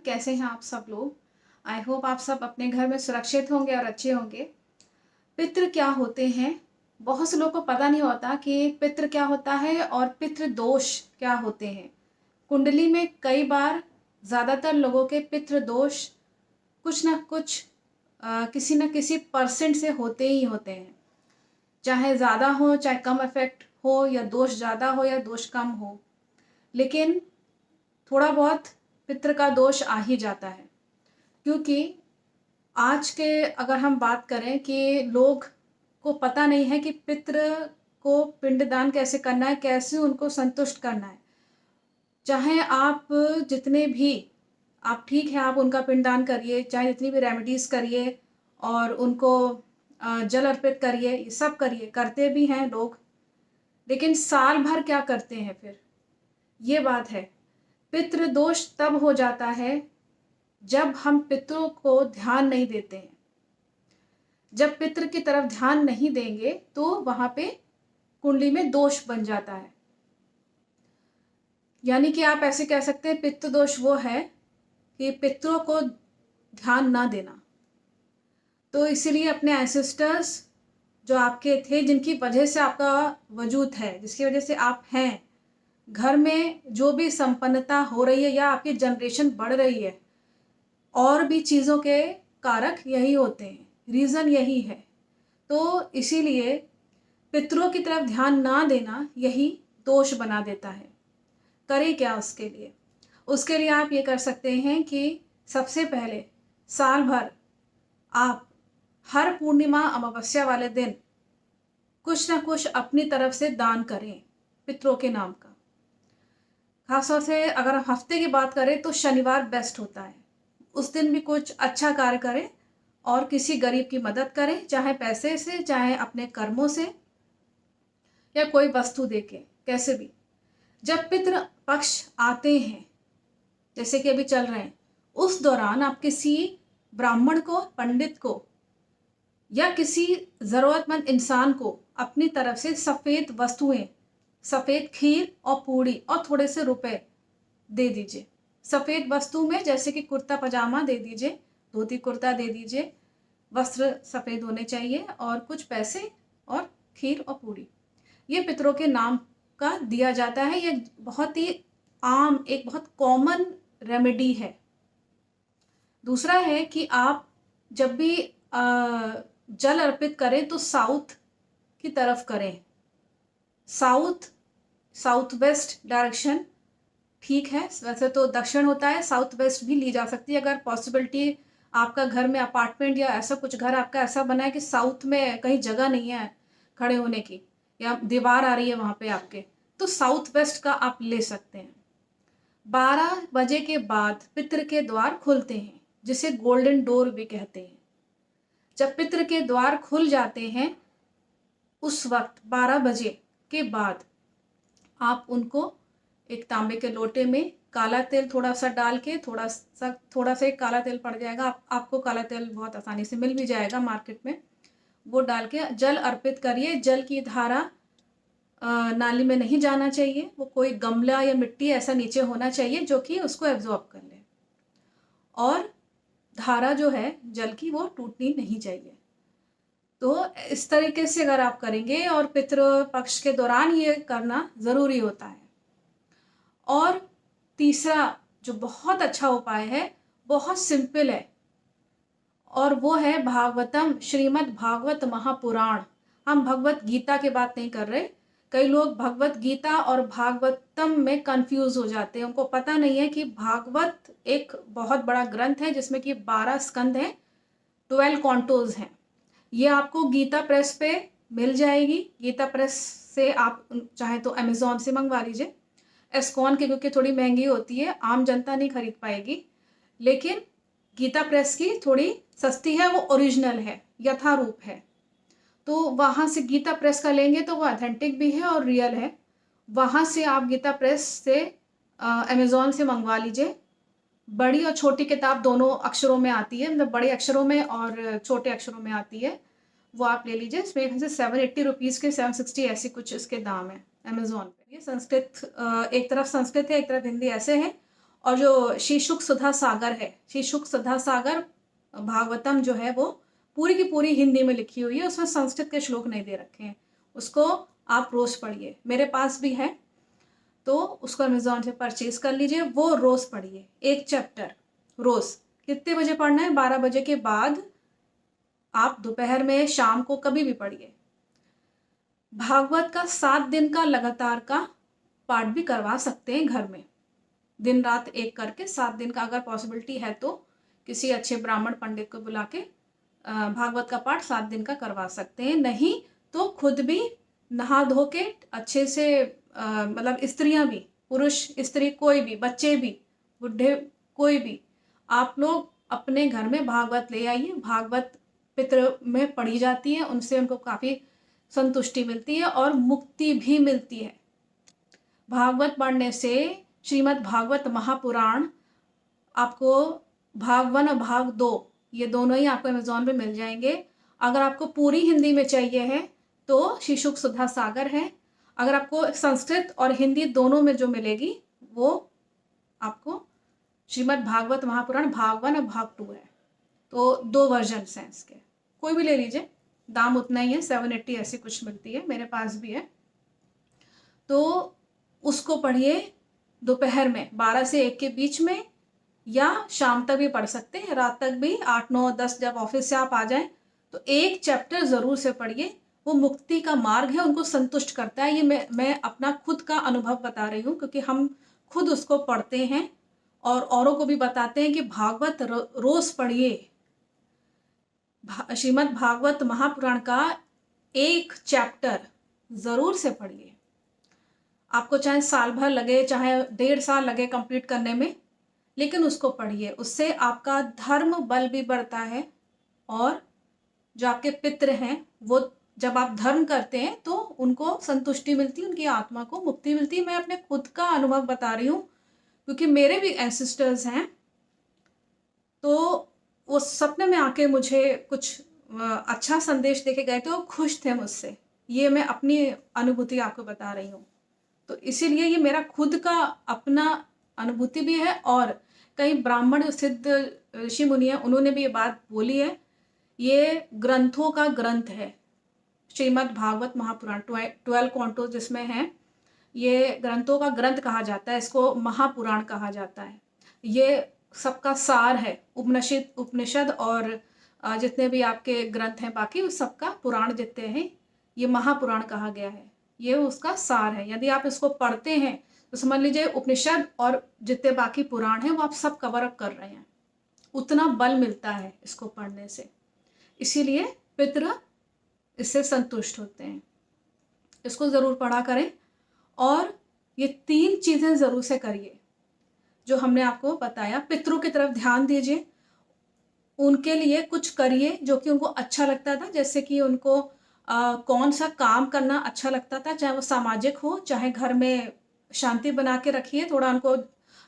कैसे हैं आप सब लोग। आई होप आप सब अपने घर में सुरक्षित होंगे और अच्छे होंगे। पितृ क्या होते हैं, बहुत से लोगों को पता नहीं होता कि पितृ क्या होता है और पितृ दोष क्या होते हैं। कुंडली में कई बार ज़्यादातर लोगों के पितृ दोष कुछ ना कुछ किसी न किसी परसेंट से होते ही होते हैं। चाहे ज़्यादा हो चाहे कम इफेक्ट हो, या दोष ज़्यादा हो या दोष कम हो, लेकिन थोड़ा बहुत पितृ का दोष आ ही जाता है। क्योंकि आज के अगर हम बात करें कि लोग को पता नहीं है कि पितृ को पिंडदान कैसे करना है, कैसे उनको संतुष्ट करना है। चाहे आप जितने भी आप ठीक है, आप उनका पिंडदान करिए, चाहे जितनी भी रेमेडीज़ करिए और उनको जल अर्पित करिए, ये सब करिए, करते भी हैं लोग, लेकिन साल भर क्या करते हैं फिर, ये बात है। पितृदोष तब हो जाता है जब हम पितरों को ध्यान नहीं देते हैं। जब पितृ की तरफ ध्यान नहीं देंगे तो वहां पे कुंडली में दोष बन जाता है। यानी कि आप ऐसे कह सकते हैं पितृ दोष वो है कि पितरों को ध्यान ना देना। तो इसीलिए अपने एंसेस्टर्स जो आपके थे, जिनकी वजह से आपका वजूद है, जिसकी वजह से आप हैं, घर में जो भी संपन्नता हो रही है या आपकी जनरेशन बढ़ रही है, और भी चीज़ों के कारक यही होते हैं, रीज़न यही है। तो इसीलिए पितरों की तरफ ध्यान ना देना यही दोष बना देता है। करें क्या उसके लिए? उसके लिए आप ये कर सकते हैं कि सबसे पहले साल भर आप हर पूर्णिमा अमावस्या वाले दिन कुछ ना कुछ अपनी तरफ से दान करें पितरों के नाम का। खासतौर से अगर हम हफ्ते की बात करें तो शनिवार बेस्ट होता है। उस दिन भी कुछ अच्छा कार्य करें और किसी गरीब की मदद करें, चाहे पैसे से, चाहे अपने कर्मों से, या कोई वस्तु देके, कैसे भी। जब पितृ पक्ष आते हैं, जैसे कि अभी चल रहे हैं, उस दौरान आप किसी ब्राह्मण को, पंडित को, या किसी ज़रूरतमंद इंसान को अपनी तरफ से सफ़ेद वस्तुएं, सफ़ेद खीर और पूड़ी और थोड़े से रुपए दे दीजिए। सफ़ेद वस्तु में जैसे कि कुर्ता पजामा दे दीजिए, धोती कुर्ता दे दीजिए, वस्त्र सफ़ेद होने चाहिए, और कुछ पैसे और खीर और पूड़ी, ये पितरों के नाम का दिया जाता है। ये बहुत ही आम, एक बहुत कॉमन रेमेडी है। दूसरा है कि आप जब भी जल अर्पित करें तो साउथ की तरफ करें। साउथ वेस्ट डायरेक्शन ठीक है, वैसे तो दक्षिण होता है, साउथ वेस्ट भी ली जा सकती है। अगर पॉसिबिलिटी आपका घर में अपार्टमेंट या ऐसा कुछ घर आपका ऐसा बना है कि साउथ में कहीं जगह नहीं है खड़े होने की, या दीवार आ रही है वहाँ पे आपके, तो साउथ वेस्ट का आप ले सकते हैं। 12 बजे के बाद पितृ के द्वार खुलते हैं, जिसे गोल्डन डोर भी कहते हैं। जब पितृ के द्वार खुल जाते हैं, उस वक्त 12 बजे के बाद आप उनको एक तांबे के लोटे में काला तेल थोड़ा सा डाल के, थोड़ा सा एक काला तेल पड़ जाएगा, आपको काला तेल बहुत आसानी से मिल भी जाएगा मार्केट में, वो डाल के जल अर्पित करिए। जल की धारा नाली में नहीं जाना चाहिए, वो कोई गमला या मिट्टी ऐसा नीचे होना चाहिए जो कि उसको एब्जॉर्ब कर ले, और धारा जो है जल की वो टूटनी नहीं चाहिए। तो इस तरीके से अगर आप करेंगे, और पितृ पक्ष के दौरान ये करना ज़रूरी होता है। और तीसरा जो बहुत अच्छा उपाय है, बहुत सिंपल है, और वो है भागवतम, श्रीमद् भागवत महापुराण। हम भगवत गीता की बात नहीं कर रहे। कई लोग भगवत गीता और भागवतम में कंफ्यूज हो जाते हैं, उनको पता नहीं है कि भागवत एक बहुत बड़ा ग्रंथ है जिसमें कि 12 स्कंद हैं, 12 कॉन्टोज हैं। ये आपको गीता प्रेस पे मिल जाएगी। गीता प्रेस से आप चाहे तो अमेज़ॉन से मंगवा लीजिए। एस्कॉन की क्योंकि थोड़ी महंगी होती है, आम जनता नहीं खरीद पाएगी, लेकिन गीता प्रेस की थोड़ी सस्ती है, वो ओरिजिनल है, यथारूप है। तो वहाँ से गीता प्रेस का लेंगे तो वो ऑथेंटिक भी है और रियल है। वहाँ से आप गीता प्रेस से अमेज़ॉन से मंगवा लीजिए। बड़ी और छोटी किताब दोनों अक्षरों में आती है, मतलब बड़े अक्षरों में और छोटे अक्षरों में आती है, वो आप ले लीजिए। इसमें से 780 रुपीज़ के 760 ऐसे कुछ इसके दाम है अमेज़ॉन पे। ये संस्कृत, एक तरफ संस्कृत है एक तरफ हिंदी ऐसे है, और जो श्री शुक सुधा सागर है, श्री शुक सुधा सागर भागवतम जो है वो पूरी की पूरी हिंदी में लिखी हुई है, उसमें संस्कृत के श्लोक नहीं दे रखे हैं। उसको आप रोज़ पढ़िए, मेरे पास भी है, तो उसको अमेज़न से परचेज कर लीजिए। वो रोज़ पढ़िए, एक चैप्टर रोज़। कितने बजे पढ़ना है? 12 बजे के बाद आप दोपहर में, शाम को, कभी भी पढ़िए। भागवत का 7 दिन का लगातार का पाठ भी करवा सकते हैं घर में, दिन रात एक करके 7 दिन का, अगर पॉसिबिलिटी है तो किसी अच्छे ब्राह्मण पंडित को बुला के भागवत का पाठ 7 दिन का करवा सकते हैं। नहीं तो खुद भी नहा धो के अच्छे से, मतलब स्त्रियां भी, पुरुष स्त्री कोई भी, बच्चे भी, बुढ़े कोई भी, आप लोग अपने घर में भागवत ले आइए। भागवत पितृ में पढ़ी जाती है, उनसे उनको काफ़ी संतुष्टि मिलती है और मुक्ति भी मिलती है। भागवत पढ़ने से श्रीमद् भागवत महापुराण आपको भाग 1 और भाग 2 ये दोनों ही आपको अमेज़न पे मिल जाएंगे। अगर आपको पूरी हिंदी में चाहिए है तो श्री शुक सुधा सागर है। अगर आपको संस्कृत और हिंदी दोनों में जो मिलेगी वो आपको श्रीमद् भागवत महापुराण भाग 1 और भाग 2 है। तो 2 वर्जन हैं इसके, कोई भी ले लीजिए, दाम उतना ही है, 780 ऐसी कुछ मिलती है, मेरे पास भी है। तो उसको पढ़िए दोपहर में 12 से 1 के बीच में, या शाम तक भी पढ़ सकते हैं, रात तक भी, 8, 9, 10 जब ऑफिस से आप आ जाएं तो एक चैप्टर ज़रूर से पढ़िए। वो मुक्ति का मार्ग है, उनको संतुष्ट करता है। ये मैं अपना खुद का अनुभव बता रही हूँ, क्योंकि हम खुद उसको पढ़ते हैं और औरों को भी बताते हैं कि भागवत रोज़ पढ़िए। श्रीमद् भागवत महापुराण का एक चैप्टर ज़रूर से पढ़िए। आपको चाहे साल भर लगे, चाहे 1.5 साल लगे कंप्लीट करने में, लेकिन उसको पढ़िए। उससे आपका धर्म बल भी बढ़ता है और जो आपके पितृ हैं वो जब आप धर्म करते हैं तो उनको संतुष्टि मिलती है, उनकी आत्मा को मुक्ति मिलती है। मैं अपने खुद का अनुभव बता रही हूँ, क्योंकि मेरे भी एंसेस्टर्स हैं, तो वो सपने में आके मुझे कुछ अच्छा संदेश देके गए थे, वो खुश थे मुझसे। ये मैं अपनी अनुभूति आपको बता रही हूँ। तो इसीलिए ये मेरा खुद का अपना अनुभूति भी है, और कई ब्राह्मण सिद्ध ऋषि मुनि हैं, उन्होंने भी ये बात बोली है। ये ग्रंथों का ग्रंथ है, श्रीमद् भागवत महापुराण 12 कॉन्टो जिसमें है, ये ग्रंथों का ग्रंथ कहा जाता है, इसको महापुराण कहा जाता है। ये सबका सार है, उपनिषद और जितने भी आपके ग्रंथ हैं बाकी, उस सबका पुराण जितने हैं, ये महापुराण कहा गया है, ये उसका सार है। यदि आप इसको पढ़ते हैं तो समझ लीजिए उपनिषद और जितने बाकी पुराण हैं वो आप सब कवर अप कर रहे हैं। उतना बल मिलता है इसको पढ़ने से, इसीलिए पितृ इससे संतुष्ट होते हैं। इसको ज़रूर पढ़ा करें, और ये 3 चीज़ें ज़रूर से करिए जो हमने आपको बताया। पितरों की तरफ ध्यान दीजिए, उनके लिए कुछ करिए जो कि उनको अच्छा लगता था, जैसे कि उनको कौन सा काम करना अच्छा लगता था, चाहे वो सामाजिक हो, चाहे घर में शांति बना के रखिए, थोड़ा उनको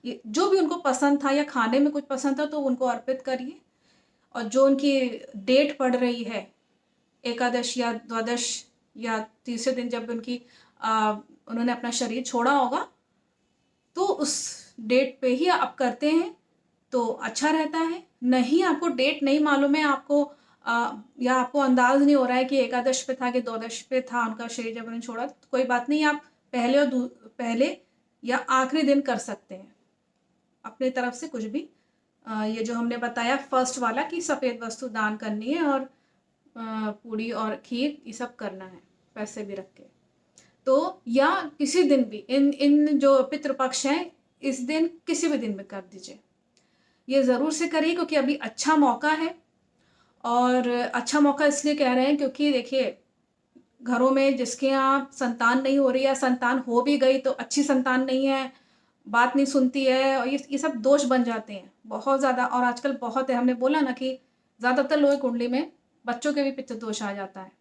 जो भी उनको पसंद था या खाने में कुछ पसंद था तो उनको अर्पित करिए। और जो उनकी डेट पड़ रही है, एकादश या द्वादश या तीसरे दिन जब उन्होंने अपना शरीर छोड़ा होगा, तो उस डेट पे ही आप करते हैं तो अच्छा रहता है। नहीं, आपको डेट नहीं मालूम है, आपको या आपको अंदाज नहीं हो रहा है कि एकादश पे था कि द्वादश पे था उनका शरीर जब उन्होंने छोड़ा, तो कोई बात नहीं, आप पहले या आखिरी दिन कर सकते हैं अपने तरफ से कुछ भी। ये जो हमने बताया फर्स्ट वाला कि सफ़ेद वस्तु दान करनी है और पूड़ी और खीर ये सब करना है, पैसे भी रख के। तो या किसी दिन भी इन जो पितृपक्ष हैं, इस दिन किसी भी दिन में कर दीजिए। ये ज़रूर से करिए, क्योंकि अभी अच्छा मौका है। और अच्छा मौका इसलिए कह रहे हैं क्योंकि देखिए, घरों में जिसके यहाँ संतान नहीं हो रही है, संतान हो भी गई तो अच्छी संतान नहीं है, बात नहीं सुनती है, और ये सब दोष बन जाते हैं बहुत ज़्यादा। और आजकल बहुत है, हमने बोला ना कि ज़्यादातर लोग कुंडली में बच्चों के भी पितृ दोष आ जाता है।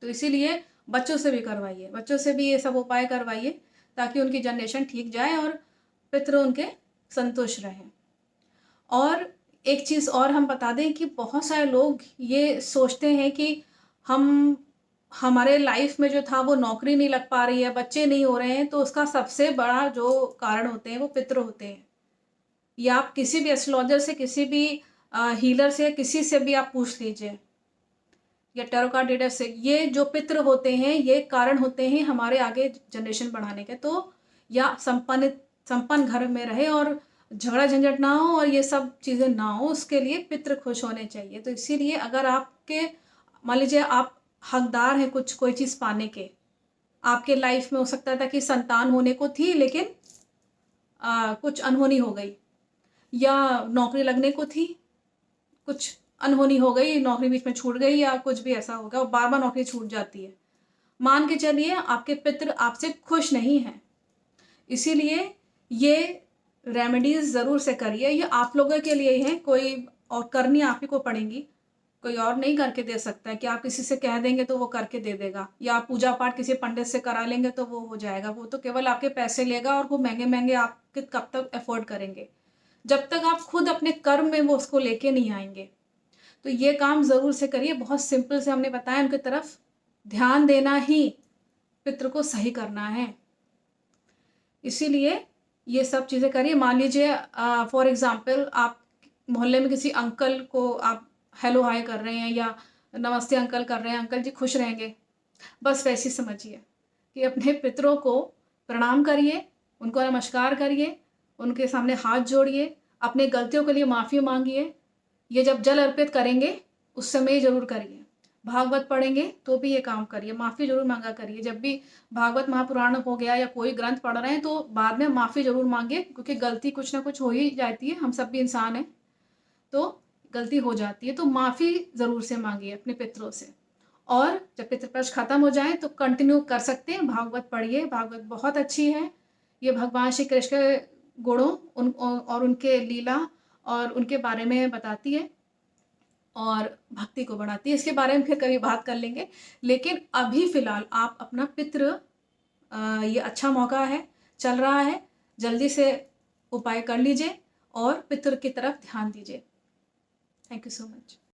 तो इसीलिए बच्चों से भी करवाइए, बच्चों से भी ये सब उपाय करवाइए, ताकि उनकी जनरेशन ठीक जाए और पितृ उनके संतुष्ट रहें। और एक चीज़ और हम बता दें कि बहुत सारे लोग ये सोचते हैं कि हमारे लाइफ में जो था वो नौकरी नहीं लग पा रही है, बच्चे नहीं हो रहे हैं, तो उसका सबसे बड़ा जो कारण होते हैं वो पितृ होते हैं। या आप किसी भी एस्ट्रोलॉजर से, किसी भी हीलर से, किसी से भी आप पूछ लीजिए, या टैरो कार्ड रीडर से। ये जो पितृ होते हैं, ये कारण होते हैं हमारे आगे जनरेशन बढ़ाने के। तो या संपन्न घर में रहे और झगड़ा झंझट ना हो और ये सब चीज़ें ना हो, उसके लिए पितृ खुश होने चाहिए। तो इसीलिए अगर आपके, मान लीजिए आप हकदार हैं कुछ कोई चीज़ पाने के, आपके लाइफ में हो सकता था कि संतान होने को थी, लेकिन कुछ अनहोनी हो गई, या नौकरी लगने को थी, कुछ अनहोनी हो गई, नौकरी बीच में छूट गई, या कुछ भी ऐसा हो गया और बार बार नौकरी छूट जाती है। मान के चलिए आपके पितृ आपसे खुश नहीं हैं, इसीलिए ये रेमेडीज ज़रूर से करिए। ये आप लोगों के लिए ही हैं, कोई और करनी आप ही को पड़ेंगी, कोई और नहीं करके दे सकता है कि आप किसी से कह देंगे तो वो करके दे देगा, या आप पूजा पाठ किसी पंडित से करा लेंगे तो वो हो जाएगा। वो तो केवल आपके पैसे लेगा, और वो महंगे महंगे आप कब तक अफोर्ड करेंगे, जब तक आप खुद अपने कर्म में वो उसको लेके नहीं आएंगे। तो ये काम ज़रूर से करिए, बहुत सिंपल से हमने बताया, उनकी तरफ ध्यान देना ही पितृ को सही करना है। इसीलिए ये सब चीज़ें करिए। मान लीजिए फॉर एग्ज़ाम्पल आप मोहल्ले में किसी अंकल को आप हेलो हाय कर रहे हैं, या नमस्ते अंकल कर रहे हैं, अंकल जी खुश रहेंगे, बस वैसे ही समझिए कि अपने पितरों को प्रणाम करिए, उनको नमस्कार करिए, उनके सामने हाथ जोड़िए, अपने गलतियों के लिए माफ़ी मांगिए। ये जब जल अर्पित करेंगे उस समय ये ज़रूर करिए। भागवत पढ़ेंगे तो भी ये काम करिए, माफ़ी ज़रूर मांगा करिए। जब भी भागवत महापुराण हो गया या कोई ग्रंथ पढ़ रहे हैं तो बाद में माफ़ी ज़रूर मांगिए, क्योंकि गलती कुछ ना कुछ हो ही जाती है, हम सब भी इंसान हैं, तो गलती हो जाती है। तो माफ़ी ज़रूर से मांगिए अपने पितरों से। और जब पितृपक्ष खत्म हो जाए तो कंटिन्यू कर सकते हैं, भागवत पढ़िए, भागवत बहुत अच्छी है। ये भगवान श्री कृष्ण के गुणों और उनके लीला और उनके बारे में बताती है और भक्ति को बढ़ाती है। इसके बारे में फिर कभी बात कर लेंगे, लेकिन अभी फ़िलहाल आप अपना पितृ, ये अच्छा मौका है, चल रहा है, जल्दी से उपाय कर लीजिए और पितृ की तरफ ध्यान दीजिए। Thank you so much.